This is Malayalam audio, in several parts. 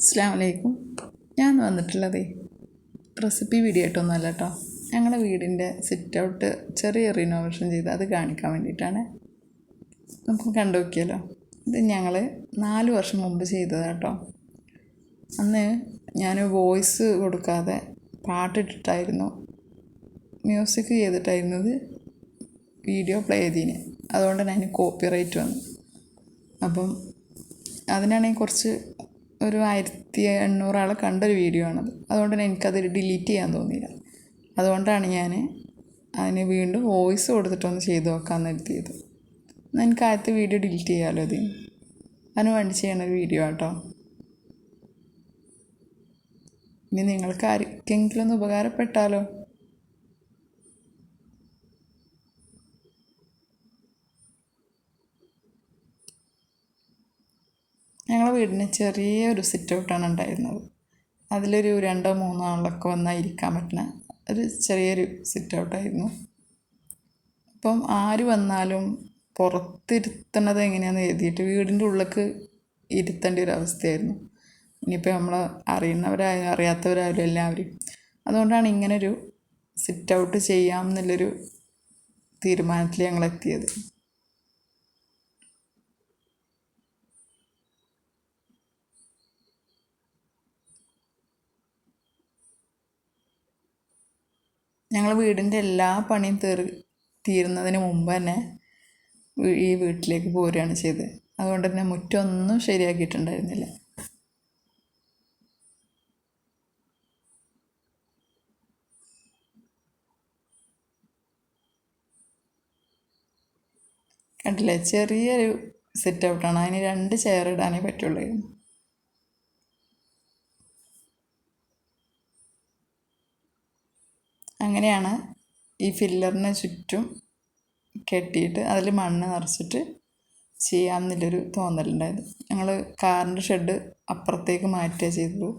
അസ്സലാമു അലൈക്കും. ഞാൻ വന്നിട്ടുള്ളതേ റെസിപ്പി വീഡിയോ ആയിട്ടൊന്നുമല്ല കേട്ടോ. ഞങ്ങളുടെ വീടിൻ്റെ സിറ്റ് ഔട്ട് ചെറിയ റിനോവേഷൻ ചെയ്ത് അത് കാണിക്കാൻ വേണ്ടിയിട്ടാണ്. നമുക്ക് കണ്ടു നോക്കിയാലോ. ഇത് ഞങ്ങൾ 4 വർഷം മുമ്പ് ചെയ്തതാണ് കേട്ടോ. അന്ന് ഞാൻ വോയിസ് കൊടുക്കാതെ പാട്ടിട്ടിട്ടായിരുന്നു മ്യൂസിക് ചെയ്തിട്ടായിരുന്നത് വീഡിയോ പ്ലേ ചെയ്തതിന്. അതുകൊണ്ട് തന്നെ അതിന് കോപ്പിറൈറ്റ് വന്നു. അപ്പം അതിനാണെങ്കിൽ കുറച്ച് ഒരു 1800 ആൾ കണ്ടൊരു വീഡിയോ ആണത്. അതുകൊണ്ട് തന്നെ എനിക്കത് ഡിലീറ്റ് ചെയ്യാൻ തോന്നിയില്ല. അതുകൊണ്ടാണ് ഞാൻ അതിന് വീണ്ടും വോയിസ് കൊടുത്തിട്ടൊന്ന് ചെയ്ത് നോക്കാമെന്ന് എഴുതിയത്. എന്നാൽ എനിക്ക് ആദ്യത്തെ വീഡിയോ ഡിലീറ്റ് ചെയ്യാമല്ലോ അതിന്. അതിന് വേണ്ടി ചെയ്യണൊരു വീഡിയോ കേട്ടോ. ഇനി നിങ്ങൾക്ക് ആർക്കെങ്കിലും ഒന്ന് ഉപകാരപ്പെട്ടാലോ. ഞങ്ങളുടെ വീടിന് ചെറിയൊരു സിറ്റ് ഔട്ടാണ് ഉണ്ടായിരുന്നത്. അതിലൊരു 2-3 ആളൊക്കെ വന്നാൽ ഇരിക്കാൻ പറ്റുന്ന ഒരു ചെറിയൊരു സിറ്റ് ഔട്ടായിരുന്നു. അപ്പം ആര് വന്നാലും പുറത്തിരുത്തണത് എങ്ങനെയാണെന്ന് എഴുതിയിട്ട് വീടിൻ്റെ ഉള്ളിലേക്ക് ഇരുത്തേണ്ട ഒരു അവസ്ഥയായിരുന്നു. ഇനിയിപ്പോൾ നമ്മൾ അറിയുന്നവരായാലും അറിയാത്തവരായാലും എല്ലാവരും. അതുകൊണ്ടാണ് ഇങ്ങനൊരു സിറ്റ് ഔട്ട് ചെയ്യാം എന്നുള്ളൊരു തീരുമാനത്തിൽ ഞങ്ങൾ എത്തിയത്. ഞങ്ങൾ വീടിൻ്റെ എല്ലാ പണിയും തീരുന്നതിന് മുമ്പ് തന്നെ ഈ വീട്ടിലേക്ക് പോരുകയാണ് ചെയ്തത്. അതുകൊണ്ട് തന്നെ മുറ്റമൊന്നും ശരിയാക്കിയിട്ടുണ്ടായിരുന്നില്ല. കണ്ടില്ലേ, ചെറിയൊരു സിറ്റ് ഔട്ടാണ്. അതിന് 2 ചെയർ ഇടാനേ പറ്റുള്ളൂ. അങ്ങനെയാണ് ഈ ഫില്ലറിന് ചുറ്റും കെട്ടിയിട്ട് അതിൽ മണ്ണ് നിറച്ചിട്ട് ചെയ്യാമെന്നുള്ളൊരു തോന്നലുണ്ടായത്. ഞങ്ങൾ കാറിൻ്റെ ഷെഡ് അപ്പുറത്തേക്ക് മാറ്റുക ചെയ്തത്.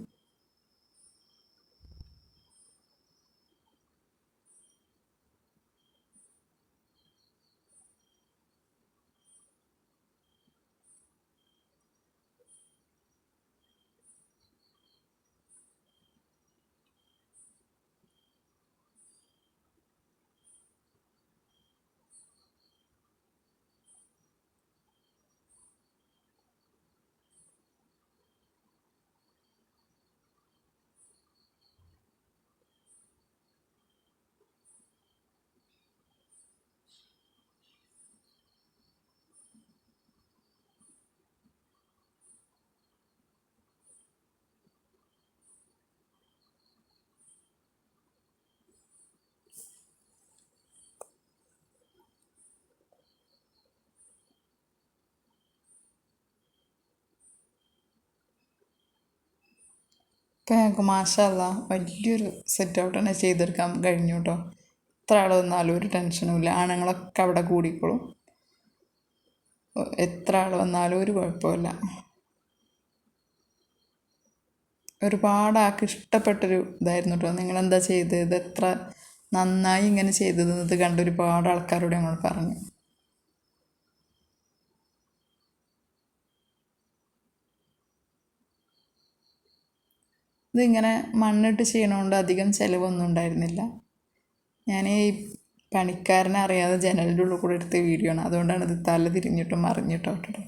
ഇപ്പം ഞങ്ങൾക്ക് മാഷാ അല്ലാ വലിയൊരു സെറ്റ് ഔട്ട് തന്നെ ചെയ്തെടുക്കാൻ കഴിഞ്ഞു കേട്ടോ. എത്ര ആൾ വന്നാലും ഒരു ടെൻഷനും ഇല്ല. ആണുങ്ങളൊക്കെ അവിടെ കൂടിക്കോളും. എത്ര ആൾ വന്നാലും ഒരു കുഴപ്പമില്ല. ഒരുപാട് ആൾക്ക് ഇഷ്ടപ്പെട്ടൊരു ഇതായിരുന്നു കേട്ടോ. നിങ്ങളെന്താ ചെയ്തത്, ഇത് എത്ര നന്നായി ഇങ്ങനെ ചെയ്തത് ഇത് കണ്ട് ഒരുപാട് ആൾക്കാരോട് ഞങ്ങൾ പറഞ്ഞു. ഇതിങ്ങനെ മണ്ണിട്ട് ചെയ്യണോണ്ട് അധികം ചിലവൊന്നും ഉണ്ടായിരുന്നില്ല. ഞാൻ ഈ പണിക്കാരനെ അറിയാതെ ജനലിൻ്റെ ഉള്ളിൽ കൂടെ എടുത്ത വീഡിയോ ആണ്. അതുകൊണ്ടാണ് ഇത് തല തിരിഞ്ഞിട്ടും മറിഞ്ഞിട്ടോ കേട്ടോ.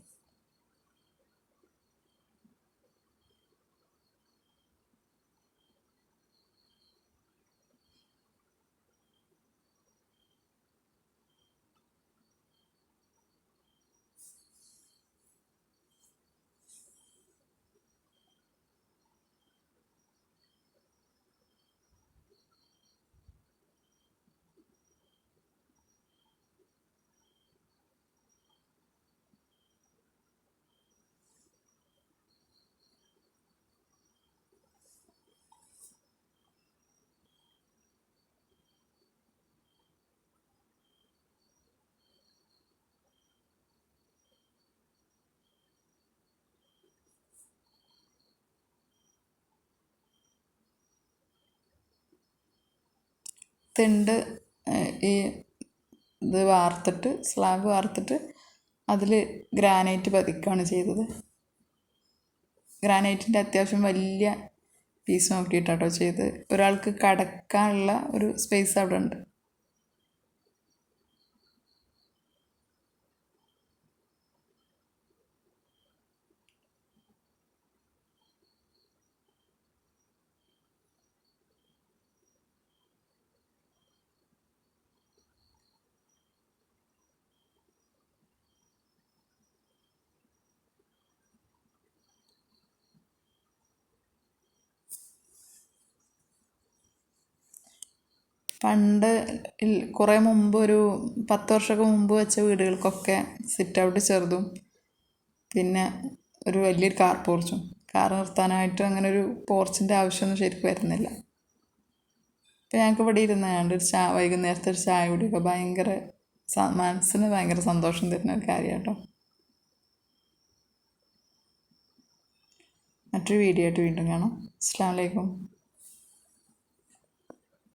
തിണ്ട് ഈ ഇത് വാർത്തിട്ട് സ്ലാബ് വാർത്തിട്ട് അതിൽ ഗ്രാനൈറ്റ് പതിക്കുകയാണ് ചെയ്തത്. ഗ്രാനൈറ്റിൻ്റെ അത്യാവശ്യം വലിയ പീസ് നോക്കിയിട്ടാട്ടോ ചെയ്ത്. ഒരാൾക്ക് കടക്കാനുള്ള ഒരു സ്പേസ് അവിടെ ഉണ്ട്. പണ്ട് കുറേ മുമ്പ് ഒരു 10 വർഷമൊക്കെ മുമ്പ് വെച്ച വീടുകൾക്കൊക്കെ സിറ്റ് ഔട്ട് ചെറുതും പിന്നെ ഒരു വലിയൊരു കാർ പോർച്ചും. കാർ നിർത്താനായിട്ട് അങ്ങനെ ഒരു പോർച്ചിൻ്റെ ആവശ്യമൊന്നും ശരിക്കും വരുന്നില്ല. ഇപ്പം ഞങ്ങൾക്ക് ഇവിടെ ഇരുന്നാണ്ട് ഒരു വൈകുന്നേരത്തെ ഒരു ചായ കുടിയൊക്കെ ഭയങ്കര മനസ്സിന് ഭയങ്കര സന്തോഷം തരുന്ന ഒരു കാര്യം കേട്ടോ. മറ്റൊരു വീഡിയോ ആയിട്ട് വീണ്ടും കാണാം. അസ്സലാമു അലൈക്കും.